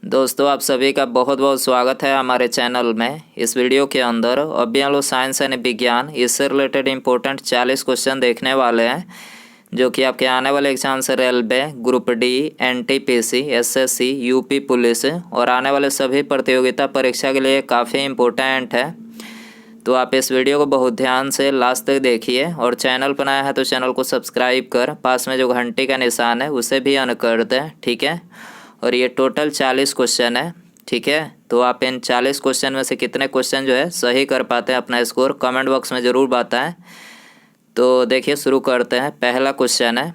दोस्तों आप सभी का बहुत बहुत स्वागत है हमारे चैनल में। इस वीडियो के अंदर अभी हम लोग साइंस एंड विज्ञान इससे रिलेटेड इम्पोर्टेंट 40 क्वेश्चन देखने वाले हैं जो कि आपके आने वाले एग्जाम से railway, group D, NTPC, SSC, UP police और आने वाले सभी प्रतियोगिता परीक्षा के लिए काफ़ी इम्पोर्टेंट है। तो आप इस वीडियो को बहुत ध्यान से लास्ट तक देखिए और चैनल पर नया है तो चैनल को सब्सक्राइब कर पास में जो घंटी का निशान है उसे भी ऑन कर दें, ठीक है। और ये टोटल 40 क्वेश्चन है, ठीक है। तो आप इन 40 क्वेश्चन में से कितने क्वेश्चन जो है सही कर पाते हैं अपना स्कोर कमेंट बॉक्स में ज़रूर बताएं। तो देखिए शुरू करते हैं। पहला क्वेश्चन है,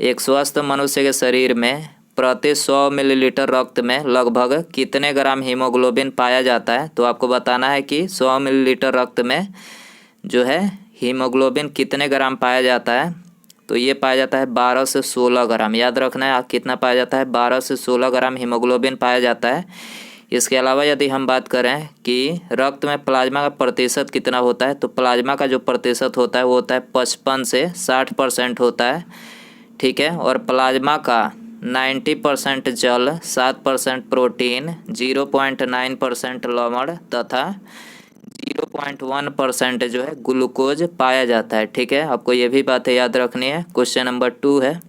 एक स्वस्थ मनुष्य के शरीर में प्रति 100 मिलीलीटर रक्त में लगभग कितने ग्राम हीमोग्लोबिन पाया जाता है। तो आपको बताना है कि 100 मिलीलीटर रक्त में जो है हीमोग्लोबिन कितने ग्राम पाया जाता है। तो ये पाया जाता है 12 से 16 ग्राम। याद रखना है कितना पाया जाता है, 12 से 16 ग्राम हीमोग्लोबिन पाया जाता है। इसके अलावा यदि हम बात करें कि रक्त में प्लाज्मा का प्रतिशत कितना होता है, तो प्लाज्मा का जो प्रतिशत होता है वो होता है 55 से 60% होता है, ठीक है। और प्लाज्मा का 90% जल, 7% प्रोटीन, 0.9% लवण तथा 0.1% जो है ग्लूकोज पाया जाता है, ठीक है। आपको ये भी बातें याद रखनी है। क्वेश्चन नंबर 2 है,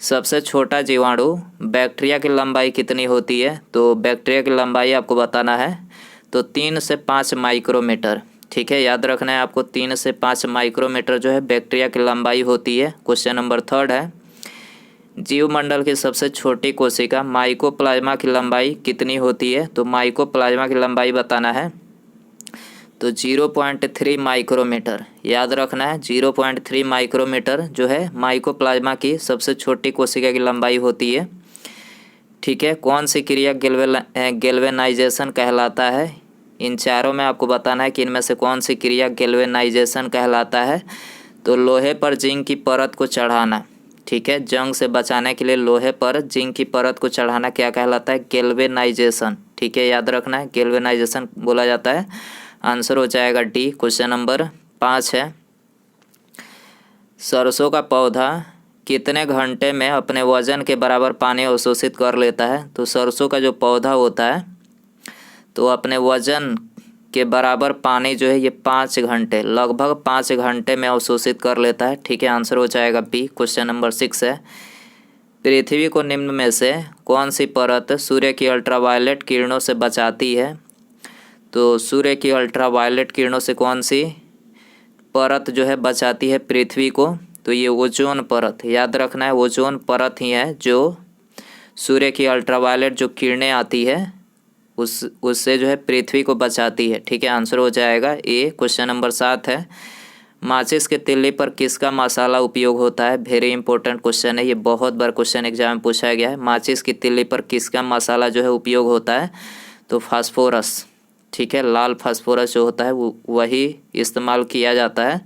सबसे छोटा जीवाणु बैक्टीरिया की लंबाई कितनी होती है। तो बैक्टीरिया की लंबाई आपको बताना है तो 3 से 5 माइक्रोमीटर, ठीक है। याद रखना है आपको 3 से 5 माइक्रोमीटर जो है बैक्टीरिया की लंबाई होती है। क्वेश्चन नंबर 3 है, जीवमंडल की सबसे छोटी कोशिका माइकोप्लाज्मा की लंबाई कितनी होती है। तो माइकोप्लाज्मा की लंबाई बताना है तो 0.3 माइक्रोमीटर। याद रखना है 0.3 माइक्रोमीटर जो है माइकोप्लाज्मा की सबसे छोटी कोशिका की लंबाई होती है, ठीक है। कौन सी क्रिया गैल्वेनाइजेशन कहलाता है। इन चारों में आपको बताना है कि इनमें से कौन सी क्रिया गैल्वेनाइजेशन कहलाता है। तो लोहे पर जिंक की परत को चढ़ाना, ठीक है। जंग से बचाने के लिए लोहे पर जिंक की परत को चढ़ाना क्या कहलाता है, गैल्वेनाइजेशन, ठीक है। याद रखना है गैल्वेनाइजेशन बोला जाता है। आंसर हो जाएगा डी। क्वेश्चन नंबर 5 है, सरसों का पौधा कितने घंटे में अपने वजन के बराबर पानी अवशोषित कर लेता है। तो सरसों का जो पौधा होता है तो अपने वजन के बराबर पानी जो है ये 5 घंटे, लगभग 5 घंटे में अवशोषित कर लेता है, ठीक है। आंसर हो जाएगा बी। क्वेश्चन नंबर 6 है, पृथ्वी को निम्न में से कौन सी परत सूर्य की अल्ट्रावायलेट किरणों से बचाती है। तो सूर्य की अल्ट्रावायलेट किरणों से कौन सी परत जो है बचाती है पृथ्वी को। तो ये ओजोन परत, याद रखना है ओजोन परत ही है जो सूर्य की अल्ट्रावायलेट जो किरणें आती है उससे जो है पृथ्वी को बचाती है, ठीक है। आंसर हो जाएगा ए। क्वेश्चन नंबर 7 है, माचिस के तिल्ली पर किसका मसाला उपयोग होता है। वेरी इंपॉर्टेंट क्वेश्चन है ये, बहुत बार क्वेश्चन एग्जाम में पूछा गया है। माचिस की तिल्ली पर किसका मसाला जो है उपयोग होता है। तो फास्फोरस, ठीक है। लाल फास्फोरस जो होता है वो वही इस्तेमाल किया जाता है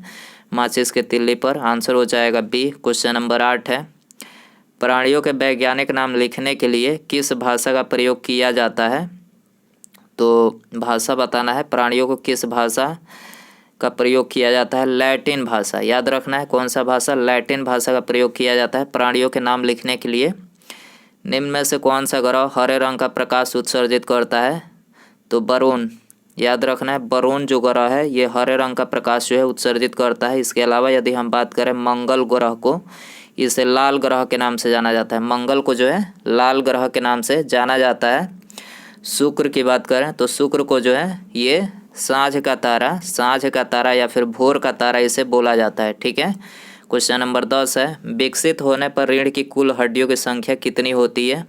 माचिस के तिल्ली पर। आंसर हो जाएगा बी। क्वेश्चन नंबर 8 है, प्राणियों के वैज्ञानिक नाम लिखने के लिए किस भाषा का प्रयोग किया जाता है। तो भाषा बताना है प्राणियों को किस भाषा का प्रयोग किया जाता है, लैटिन भाषा। याद रखना है कौन सा भाषा, लैटिन भाषा का प्रयोग किया जाता है प्राणियों के नाम लिखने के लिए। निम्न में से कौन सा ग्रह हरे रंग का प्रकाश उत्सर्जित करता है। तो बरून, याद रखना है बरून जो ग्रह है ये हरे रंग का प्रकाश जो है उत्सर्जित करता है। इसके अलावा यदि हम बात करें मंगल ग्रह को, इसे लाल ग्रह के नाम से जाना जाता है। मंगल को जो है लाल ग्रह के नाम से जाना जाता है। शुक्र की बात करें तो शुक्र को जो है ये सांझ का तारा या फिर भोर का तारा इसे बोला जाता है, ठीक है। क्वेश्चन नंबर 10 है, विकसित होने पर रीढ़ की कुल हड्डियों की संख्या कितनी होती है।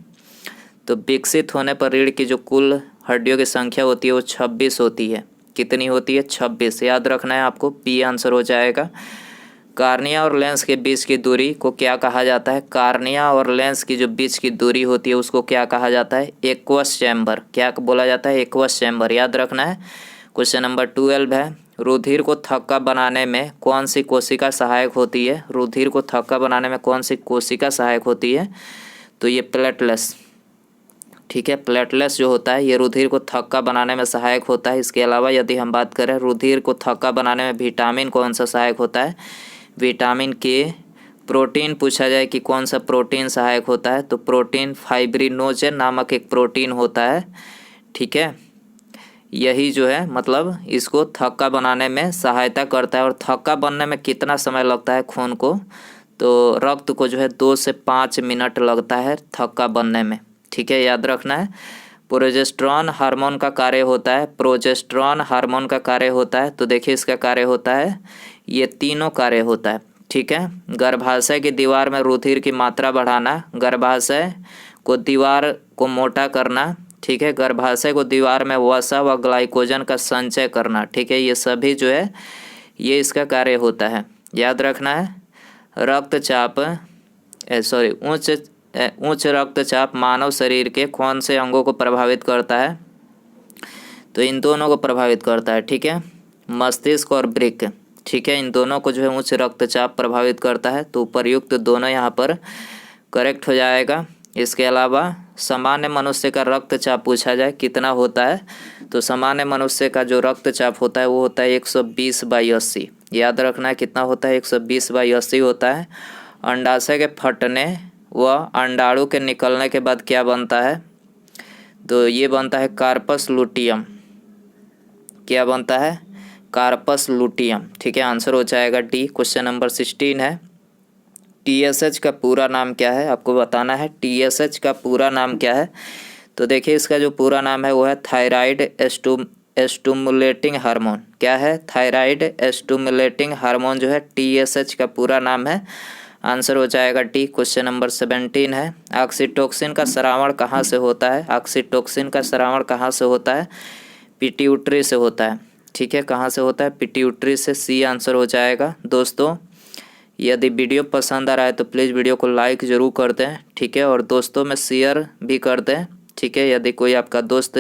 तो विकसित होने पर रीढ़ की जो कुल हड्डियों की संख्या होती है वो 26 होती है। कितनी होती है, 26। याद रखना है आपको, पी आंसर हो जाएगा। कार्निया और लेंस के बीच की दूरी को क्या कहा जाता है। कार्निया और लेंस की जो बीच की दूरी होती है उसको क्या कहा जाता है, एक्वस चैम्बर। क्या बोला जाता है, एक्वस चैम्बर। याद रखना है। क्वेश्चन नंबर 12 है, रुधिर को थक्का बनाने में कौन सी कोशिका सहायक होती है। रुधिर को थक्का बनाने में कौन सी कोशिका सहायक होती है। तो ये प्लेटलेट्स, ठीक है। प्लेटलेट्स जो होता है ये रुधिर को थक्का बनाने में सहायक होता है। इसके अलावा यदि हम बात करें रुधिर को थक्का बनाने में विटामिन कौन सा सहायक होता है, विटामिन के प्रोटीन पूछा जाए कि कौन सा प्रोटीन सहायक होता है, तो प्रोटीन फाइब्रिनोजेन नामक एक प्रोटीन होता है, ठीक है। यही जो है मतलब इसको थक्का बनाने में सहायता करता है। और थक्का बनने में कितना समय लगता है खून को, तो रक्त को जो है 2 से 5 मिनट लगता है थक्का बनने में, ठीक है, याद रखना है। प्रोजेस्टेरॉन हार्मोन का कार्य होता है, प्रोजेस्टेरॉन हार्मोन का कार्य होता है, तो देखिए इसका कार्य होता है, ये तीनों कार्य होता है, ठीक है। गर्भाशय की दीवार में रुधिर की मात्रा बढ़ाना, गर्भाशय को दीवार को मोटा करना, ठीक है, गर्भाशय को दीवार में वसा व ग्लाइकोजन का संचय करना, ठीक है, ये सभी जो है ये इसका कार्य होता है, याद रखना है। रक्तचाप उच्च रक्तचाप मानव शरीर के कौन से अंगों को प्रभावित करता है, तो इन दोनों को प्रभावित करता है, ठीक है, मस्तिष्क और वृक्क, ठीक है, इन दोनों को जो है उच्च रक्तचाप प्रभावित करता है, तो उपर्युक्त दोनों यहाँ पर करेक्ट हो जाएगा। इसके अलावा सामान्य मनुष्य का रक्तचाप पूछा जाए कितना होता है, तो सामान्य मनुष्य का जो रक्तचाप होता है वो होता है 120/80, याद रखना है कितना होता है, 120/80 होता है। अंडाशय के फटने व अंडाणु के निकलने के बाद क्या बनता है, तो ये बनता है कार्पस लुटियम, क्या बनता है, कार्पस लुटियम, ठीक है, आंसर हो जाएगा डी। क्वेश्चन नंबर 16 है, TSH का पूरा नाम क्या है, आपको बताना है TSH का पूरा नाम क्या है। तो देखिए इसका जो पूरा नाम है वो है थायराइड स्टिमुलेटिंग हार्मोन, क्या है, थायराइड स्टिमुलेटिंग हार्मोन जो है TSH का पूरा नाम है, आंसर हो जाएगा डी। क्वेश्चन नंबर 17 है, ऑक्सीटोसिन का स्रावण कहाँ से होता है, ऑक्सीटोसिन का स्रावण कहाँ से होता है, पिट्यूटरी से होता है, ठीक है, कहाँ से होता है, पिट्यूटरी से, सी आंसर हो जाएगा। दोस्तों यदि वीडियो पसंद आ रहा है तो प्लीज़ वीडियो को लाइक ज़रूर कर दें, ठीक है, और दोस्तों में शेयर भी कर दें, ठीक है, यदि कोई आपका दोस्त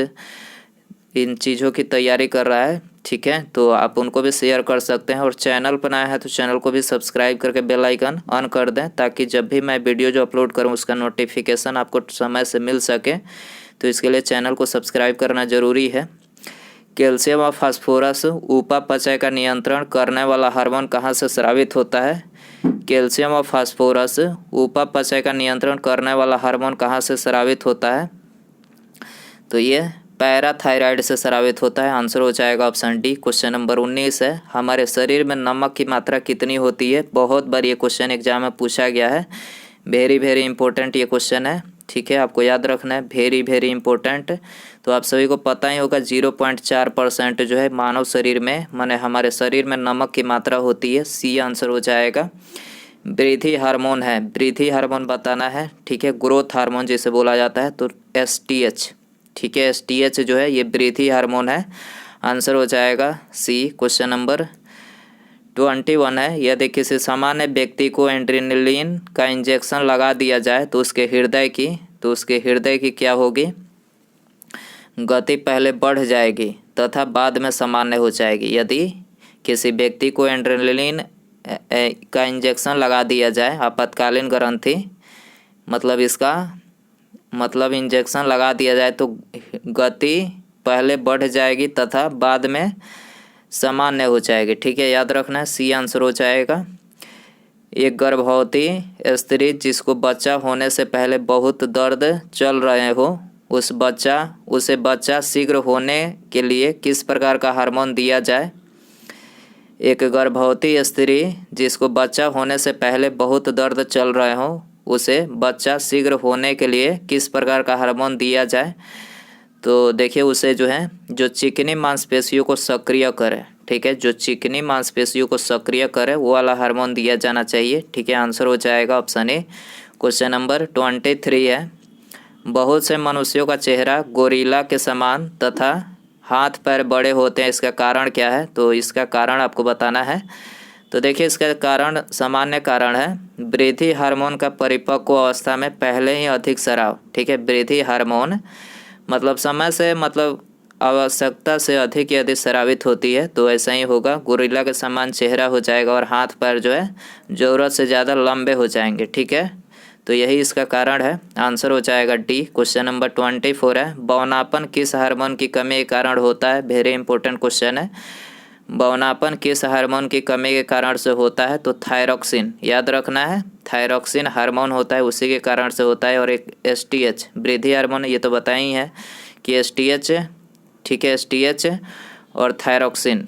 इन चीज़ों की तैयारी कर रहा है, ठीक है, तो आप उनको भी शेयर कर सकते हैं। और चैनल पर नया है तो चैनल को भी सब्सक्राइब करके बेल आइकन ऑन कर दें, ताकि जब भी मैं वीडियो जो अपलोड करूं उसका नोटिफिकेशन आपको समय से मिल सके, तो इसके लिए चैनल को सब्सक्राइब करना ज़रूरी है। कैल्शियम और फास्फोरस उपापचय का नियंत्रण करने वाला हार्मोन कहाँ से स्रावित होता है, कैल्शियम और फास्फोरस उपापचय का नियंत्रण करने वाला हार्मोन कहाँ से स्रावित होता है, तो ये पैराथायराइड से स्रावित होता है, आंसर हो जाएगा ऑप्शन डी। क्वेश्चन नंबर 19 है, हमारे शरीर में नमक की मात्रा कितनी होती है, बहुत बार ये क्वेश्चन एग्जाम में पूछा गया है, वेरी इंपॉर्टेंट ये क्वेश्चन है, ठीक है, आपको याद रखना है, वेरी इंपॉर्टेंट। तो आप सभी को पता ही होगा 0.4% जो है मानव शरीर में, माने हमारे शरीर में नमक की मात्रा होती है, सी आंसर हो जाएगा। वृद्धि हार्मोन है, वृद्धि हार्मोन बताना है, ठीक है, ग्रोथ हार्मोन जिसे बोला जाता है, तो STH, ठीक है, STH जो है ये वृद्धि हार्मोन है, आंसर हो जाएगा सी। क्वेश्चन नंबर 21 है, यदि किसी सामान्य व्यक्ति को एड्रेनलिन का इंजेक्शन लगा दिया जाए तो उसके हृदय की क्या होगी, गति पहले बढ़ जाएगी तथा बाद में सामान्य हो जाएगी। यदि किसी व्यक्ति को एड्रेनलिन का इंजेक्शन लगा दिया जाए, आपातकालीन ग्रंथि मतलब इसका मतलब इंजेक्शन लगा दिया जाए, तो गति पहले बढ़ जाएगी तथा बाद में सामान्य हो जाएगी, ठीक है, याद रखना है, सी आंसर हो जाएगा। एक गर्भवती स्त्री जिसको बच्चा होने से पहले बहुत दर्द चल रहे हो, उसे बच्चा शीघ्र होने के लिए किस प्रकार का हार्मोन दिया जाए। एक गर्भवती स्त्री जिसको बच्चा होने से पहले बहुत दर्द चल रहे हो, उसे बच्चा शीघ्र होने के लिए किस प्रकार का हार्मोन दिया जाए, तो देखिए उसे जो है जो चिकनी मांसपेशियों को सक्रिय करे, ठीक है, जो चिकनी मांसपेशियों को सक्रिय करे वो वाला हार्मोन दिया जाना चाहिए, ठीक है, आंसर हो जाएगा ऑप्शन ए। क्वेश्चन नंबर 23 है, बहुत से मनुष्यों का चेहरा गोरिल्ला के समान तथा हाथ पैर बड़े होते हैं, इसका कारण क्या है, तो इसका कारण आपको बताना है। तो देखिए इसका कारण सामान्य कारण है, वृद्धि हार्मोन का परिपक्व अवस्था में पहले ही अधिक स्राव, ठीक है, वृद्धि हार्मोन मतलब समय से मतलब आवश्यकता से अधिक यदि स्रावित होती है तो ऐसा ही होगा, गोरिल्ला के समान चेहरा हो जाएगा और हाथ पैर जो है ज़रूरत से ज़्यादा लंबे हो जाएंगे, ठीक है, तो यही इसका कारण है, आंसर हो जाएगा डी। क्वेश्चन नंबर 24 है, बौनापन किस हार्मोन की कमी के कारण होता है, वेरी इंपॉर्टेंट क्वेश्चन है। बौनापन किस हार्मोन की कमी के कारण से होता है? तो थायरॉक्सिन, याद रखना है, थायरॉक्सिन हार्मोन होता है, उसी के कारण से होता है। और एक एसटीएच वृद्धि हार्मोन, ये तो बताया ही है कि एसटीएच, ठीक है, एसटीएच और थायरॉक्सिन,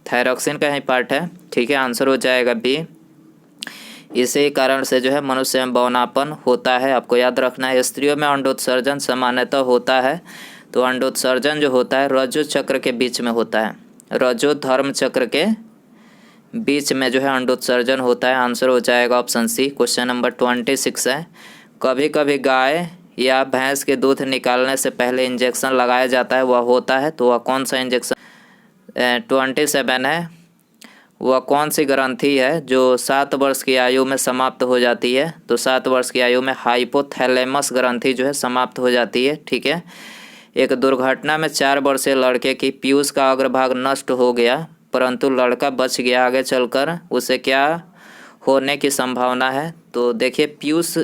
थायरॉक्सिन का ही पार्ट है, ठीक है। आंसर हो जाएगा बी। इसी कारण से जो है मनुष्य में बौनापन होता है, आपको याद रखना है। स्त्रियों में अंडोत्सर्जन सामान्यतः होता है, तो अंडोत्सर्जन जो होता है रजो चक्र के बीच में होता है, रजो धर्म चक्र के बीच में जो है अंडोत्सर्जन होता है। आंसर हो जाएगा ऑप्शन सी। क्वेश्चन नंबर 26 है, कभी कभी गाय या भैंस के दूध निकालने से पहले इंजेक्शन लगाया जाता है, वह होता है, तो वह कौन सा इंजेक्शन? 27 है, वह कौन सी ग्रंथि है जो 7 वर्ष की आयु में समाप्त हो जाती है? तो 7 वर्ष की आयु में हाइपोथैलेमस ग्रंथि जो है समाप्त हो जाती है, ठीक है। एक दुर्घटना में 4 वर्षीय लड़के की पीयूष का अग्रभाग नष्ट हो गया, परंतु लड़का बच गया, आगे चलकर उसे क्या होने की संभावना है? तो देखिए, पीयूष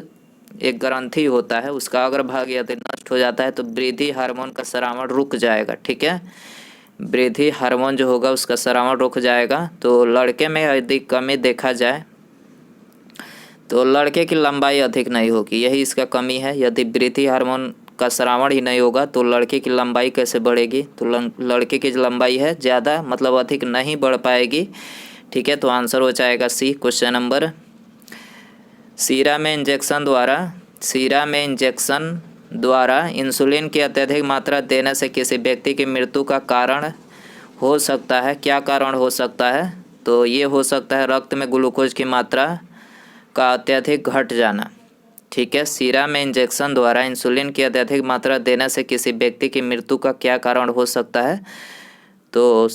एक ग्रंथि होता है, उसका अग्रभाग यदि नष्ट हो जाता है तो वृद्धि हार्मोन का स्रावन रुक जाएगा, ठीक है। वृद्धि हार्मोन जो होगा उसका स्रावन रुक जाएगा। तो लड़के में यदि कमी देखा जाए तो लड़के की लंबाई अधिक नहीं होगी, यही इसका कमी है। यदि वृद्धि हार्मोन का स्रावन ही नहीं होगा तो लड़के की लंबाई कैसे बढ़ेगी? तो लड़के की जो लंबाई है ज़्यादा मतलब अधिक नहीं बढ़ पाएगी, ठीक है। तो आंसर हो जाएगा सी। क्वेश्चन नंबर, सीरा में इंजेक्शन द्वारा इंसुलिन की अत्यधिक मात्रा देने से किसी व्यक्ति की मृत्यु का कारण हो सकता है, क्या कारण हो सकता है? तो ये हो सकता है रक्त में ग्लूकोज की मात्रा का अत्यधिक घट जाना, ठीक है। सीरा में इंजेक्शन द्वारा इंसुलिन की अत्यधिक मात्रा देने से किसी व्यक्ति की मृत्यु का क्या कारण हो सकता है? तो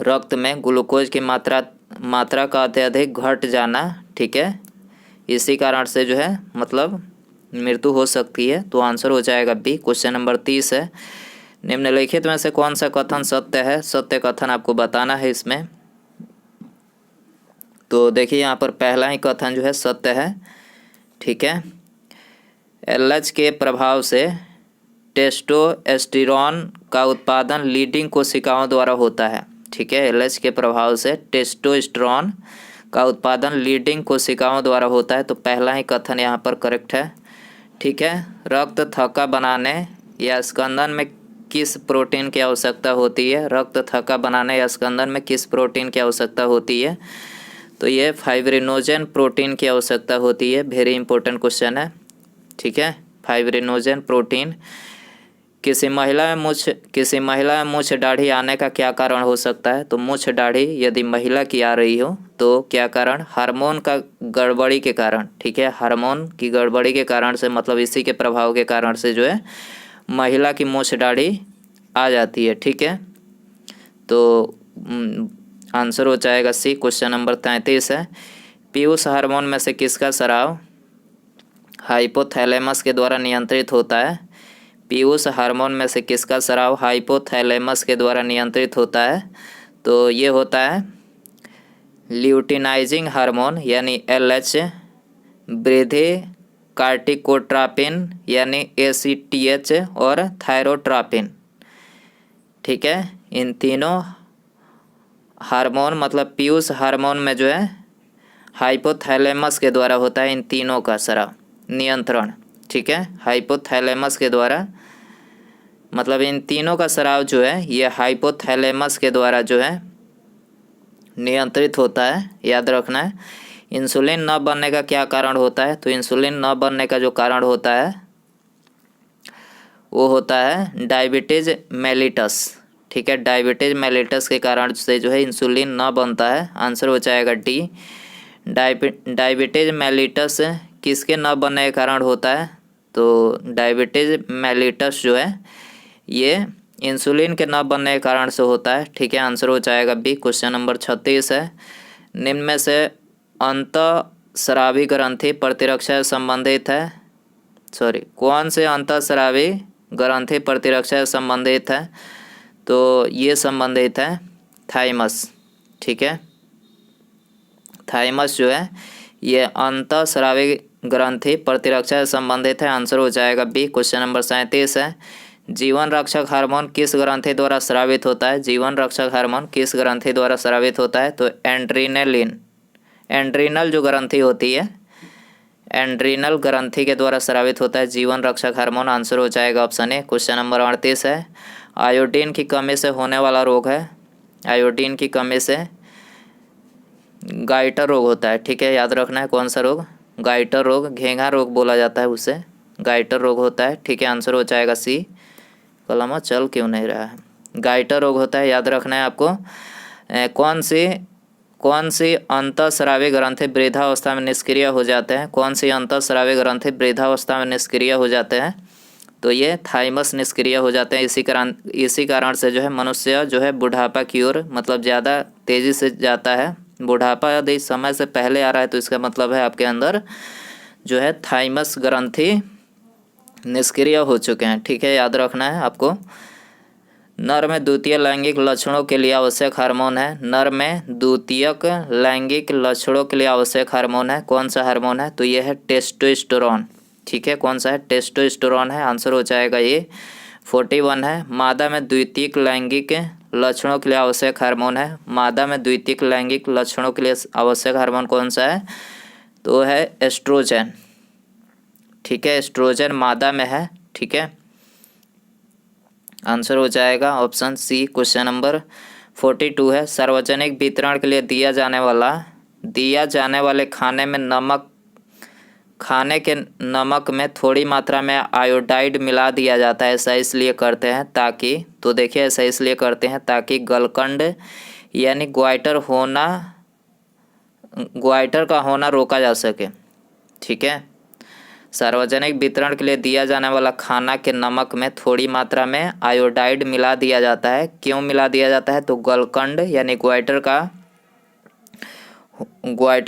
रक्त में ग्लूकोज की मात्रा का अत्यधिक घट जाना, ठीक है, इसी कारण से जो है मतलब मृत्यु हो सकती है। तो आंसर हो जाएगा बी। क्वेश्चन नंबर 30 है, निम्नलिखित में से कौन सा कथन सत्य है? सत्य कथन आपको बताना है इसमें। तो देखिए यहाँ पर पहला ही कथन जो है सत्य है, ठीक है। एलएच के प्रभाव से टेस्टोस्टेरोन का उत्पादन लीडिंग कोशिकाओं द्वारा होता है, ठीक है। एलएच के प्रभाव से टेस्टोस्टेरोन का उत्पादन लीडिंग कोशिकाओं द्वारा होता है, तो पहला ही कथन यहाँ पर करेक्ट है, ठीक है। रक्त थक्का बनाने या स्कंदन में किस प्रोटीन की आवश्यकता होती है? रक्त थक्का बनाने या स्कंदन में किस प्रोटीन की आवश्यकता होती है? तो ये फाइब्रिनोजन प्रोटीन की आवश्यकता होती है। वेरी इंपॉर्टेंट क्वेश्चन है, ठीक है। Fibrinogen protein. किसी महिला में मूछ दाढ़ी आने का क्या कारण हो सकता है? तो मूछ दाढ़ी यदि महिला की आ रही हो तो क्या कारण? हार्मोन का गड़बड़ी के कारण, ठीक है। हार्मोन की गड़बड़ी के कारण से मतलब इसी के प्रभाव के कारण से जो है महिला की मूछ दाढ़ी आ जाती है, ठीक है। तो आंसर हो जाएगा सी। क्वेश्चन नंबर 33 है, पीयूष हार्मोन में से किसका स्राव हाइपोथैलेमस के द्वारा नियंत्रित होता है? पीयूष हार्मोन में से किसका स्राव हाइपोथैलेमस के द्वारा नियंत्रित होता है? तो ये होता है ल्यूटिनाइजिंग हार्मोन यानी एलएच, वृद्धि कार्टिकोट्रापिन यानी एसीटीएच और थायरोट्रापिन, ठीक है। इन तीनों हार्मोन मतलब पीयूष हार्मोन में जो है हाइपोथैलेमस के द्वारा होता है इन तीनों का स्राव नियंत्रण, ठीक है। हाइपोथैलेमस के द्वारा मतलब इन तीनों का स्राव जो है ये हाइपोथैलेमस के द्वारा जो है नियंत्रित होता है, याद रखना है। इंसुलिन न बनने का क्या कारण होता है? तो इंसुलिन न बनने का जो कारण होता है वो होता है डायबिटीज मेलिटस, ठीक है। डायबिटीज मेलिटस के कारण से जो है इंसुलिन न बनता है। आंसर हो जाएगा डी। डायबिटीज मेलिटस किसके न बनने के कारण होता है? तो डायबिटीज मेलिटस जो है ये इंसुलिन के न बनने के कारण से होता है, ठीक है। आंसर हो जाएगा बी। क्वेश्चन नंबर 36 है, निम्न में से अंतःस्रावी ग्रंथि प्रतिरक्षा से संबंधित है? कौन से अंतःस्रावी ग्रंथि प्रतिरक्षा से संबंधित है? तो ये संबंधित है थाइमस, ठीक है। थाइमस जो है ये अंतःस्रावी ग्रंथि प्रतिरक्षा से संबंधित है। आंसर हो जाएगा बी। क्वेश्चन नंबर 37 है, जीवन रक्षक हार्मोन किस ग्रंथि द्वारा स्रावित होता है? जीवन रक्षक हार्मोन किस ग्रंथि द्वारा स्रावित होता है? तो एड्रेनालिन, एड्रीनल जो ग्रंथि होती है, एड्रीनल ग्रंथि के द्वारा स्रावित होता है जीवन रक्षक हार्मोन। आंसर हो जाएगा ऑप्शन ए। क्वेश्चन नंबर 38 है, आयोडीन की कमी से होने वाला रोग है, आयोडीन की कमी से गाइटर रोग होता है। ठीक है, याद रखना है कौन सा रोग? गाइटर रोग, घेंघा रोग बोला जाता है उसे, गाइटर रोग होता है। ठीक है, आंसर हो जाएगा सी। कलम चल क्यों नहीं रहा है? गाइटर रोग होता है, याद रखना है आपको। कौन सी अंतःस्रावी ग्रंथि वृद्धावस्था में निष्क्रिय हो जाते हैं? कौन सी अंतःस्रावी ग्रंथि वृद्धावस्था में निष्क्रिय हो जाते हैं? तो ये थाइमस निष्क्रिय हो जाते हैं। इसी कारण से जो है मनुष्य जो है बुढ़ापा की ओर मतलब ज़्यादा तेज़ी से जाता है। बुढ़ापा यदि समय से पहले आ रहा है तो इसका मतलब है आपके अंदर जो है थाइमस ग्रंथि निष्क्रिय हो चुके हैं। ठीक है, याद रखना है आपको। नर में द्वितीय लैंगिक लक्षणों के लिए आवश्यक हार्मोन है, नर में द्वितीयक लैंगिक लक्षणों के लिए आवश्यक हार्मोन है, कौन सा हार्मोन है? तो ये है टेस्टोस्टेरोन। ठीक है, कौन सा है? टेस्टोस्टेरोन है। आंसर हो जाएगा ये 41 है। मादा में द्वितीयक लैंगिक लक्षणों के लिए आवश्यक हार्मोन है, मादा में द्वितीयक लैंगिक लक्षणों के लिए आवश्यक हार्मोन कौन सा है? तो है एस्ट्रोजन। ठीक है, एस्ट्रोजन मादा में है। ठीक है, आंसर हो जाएगा ऑप्शन सी। क्वेश्चन नंबर 42 है, सार्वजनिक वितरण के लिए दिया जाने वाले खाने के नमक में थोड़ी मात्रा में आयोडाइड मिला दिया जाता है। ऐसा इसलिए करते हैं ताकि, तो देखिए ऐसा इसलिए करते हैं ताकि गलकंड यानी ग्वाइटर का होना रोका जा सके। ठीक है, सार्वजनिक वितरण के लिए दिया जाने वाला खाना के नमक में थोड़ी मात्रा में आयोडाइड मिला दिया जाता है। क्यों मिला दिया जाता है? तो गलकंड यानी ग्वाइटर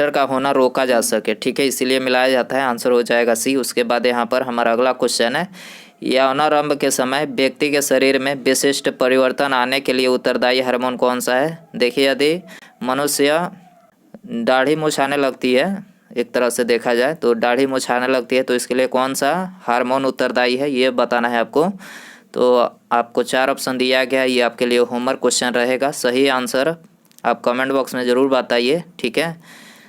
का होना रोका जा सके। ठीक है, इसीलिए मिलाया जाता है। आंसर हो जाएगा सी। उसके बाद यहाँ पर हमारा अगला क्वेश्चन है, यौनारंभ के समय व्यक्ति के शरीर में विशिष्ट परिवर्तन आने के लिए उत्तरदायी हार्मोन कौन सा है? देखिए, यदि मनुष्य दाढ़ी मुछाने लगती है, एक तरह से देखा जाए तो दाढ़ी मुछाने लगती है, तो इसके लिए कौन सा हार्मोन उत्तरदायी है ये बताना है आपको। तो आपको 4 ऑप्शन दिया गया है, ये आपके लिए होमवर्क क्वेश्चन रहेगा। सही आंसर आप कमेंट बॉक्स में ज़रूर बताइए। ठीक है,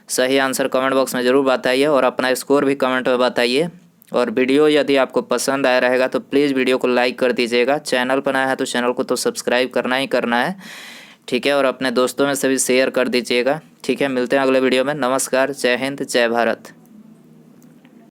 सही आंसर कमेंट बॉक्स में ज़रूर बताइए और अपना स्कोर भी कमेंट में बताइए। और वीडियो यदि आपको पसंद आया रहेगा तो प्लीज़ वीडियो को लाइक कर दीजिएगा। चैनल पर नया है तो चैनल को तो सब्सक्राइब करना ही करना है। ठीक है, और अपने दोस्तों में से भी शेयर कर दीजिएगा। ठीक है, मिलते हैं अगले वीडियो में। नमस्कार, जय हिंद, जय भारत।